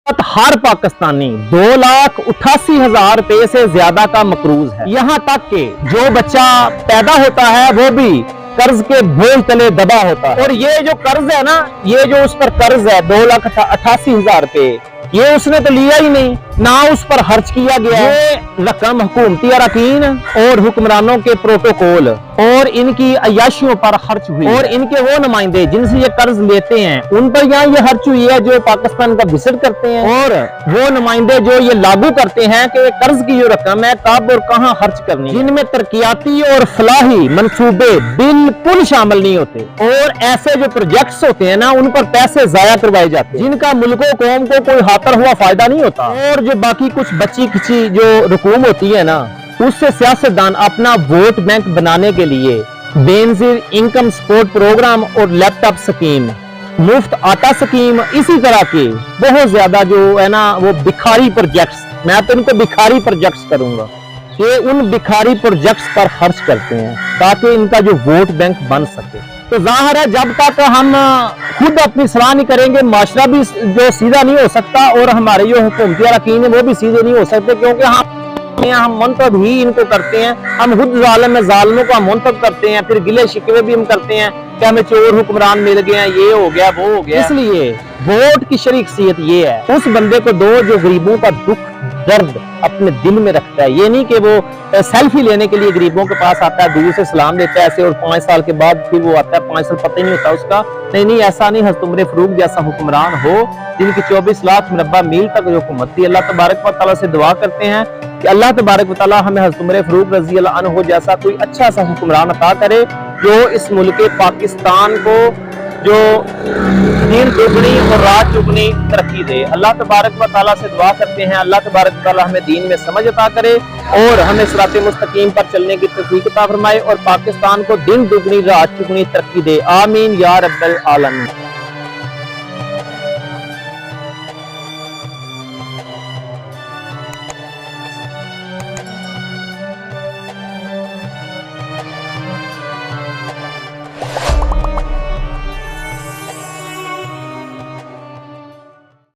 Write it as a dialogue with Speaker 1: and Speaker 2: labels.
Speaker 1: हर पाकिस्तानी 2,88,000 रुपए से ज्यादा का मकरूज है। यहाँ तक कि जो बच्चा पैदा होता है वो भी कर्ज के बोझ तले दबा होता है। और ये जो कर्ज है ना, ये जो उस पर कर्ज है 2,88,000 रुपए, ये उसने तो लिया ही नहीं, ना उस पर खर्च किया गया। ये रकम हुकूमती अरकान और हुक्मरानों के प्रोटोकॉल और इनकी अयाशियों पर खर्च हुई। और इनके वो नुमाइंदे जिनसे ये कर्ज लेते हैं उन पर यहाँ ये खर्च हुई है जो पाकिस्तान का विजिट करते हैं। और वो नुमाइंदे जो ये लागू करते हैं कि कर्ज की जो रकम है कब और कहाँ खर्च करनी, जिनमें तरक्याती और फलाही मंसूबे बिल्कुल शामिल नहीं होते। और ऐसे जो प्रोजेक्ट्स होते हैं ना, उन पर पैसे जाया करवाए जाते हैं जिनका मुल्कों कौम को कोई हाथर हुआ फायदा नहीं होता। और जो बाकी कुछ बची खिची जो रकूम होती है ना, उससे सियासतदान अपना वोट बैंक बनाने के लिए बेनजीर इनकम सपोर्ट प्रोग्राम और लैपटॉप स्कीम, मुफ्त आटा स्कीम, इसी तरह के बहुत ज्यादा जो है ना वो भिखारी प्रोजेक्ट्स, मैं तो इनको भिखारी प्रोजेक्ट्स करूंगा, ये उन भिखारी प्रोजेक्ट्स पर खर्च करते हैं ताकि इनका जो वोट बैंक बन सके। तो जाहिर है जब तक हम खुद अपनी सलाह नहीं करेंगे, माशरा भी जो सीधा नहीं हो सकता और हमारे जो हुकूमती अरकान है वो भी सीधे नहीं हो सकते, क्योंकि हम मुंतब ही इनको करते हैं। हम खुद जालिम है, जालिमों को हम मुंतब करते हैं, फिर गिले शिकवे भी हम करते हैं कि हमें चोर हुक्मरान मिल गए हैं, ये हो गया वो हो गया। इसलिए वोट की शरीकसियत ये है, उस बंदे को दो जो गरीबों का दुख दर्द अपने दिल में रखता है। ये नहीं कि वो सेल्फी लेने के लिए गरीबों के पास आता है, दूर से सलाम देता है ऐसे, और 5 साल के बाद फिर वो आता है, 5 साल पता ही नहीं होता उसका। नहीं, ऐसा नहीं। हज़रत उमर फारूक जैसा हुक्मरान हो जिनकी 24 लाख मुरब्बा मील तक जो हुकूमत थी। अल्लाह तबारक व तआला से दुआ करते हैं कि अल्लाह तबारक व तआला हमें हज़रत उमर फारूक रज़ी अल्लाह अन्हु जैसा कोई अच्छा सा हुक्मरान अता करे जो इस मुल्क पाकिस्तान को जो दिन दुगनी और रात चुगनी तरक्की दे। अल्लाह तबारक व तआला से दुआ करते हैं अल्लाह तबारक व तआला हमें दीन में समझ अता करे और हमें सिराते मुस्तकीम पर चलने की तौफीक अता फरमाए और पाकिस्तान को दिन दुगनी रात चुगनी तरक्की दे। आमीन या रब्बल आलमीन।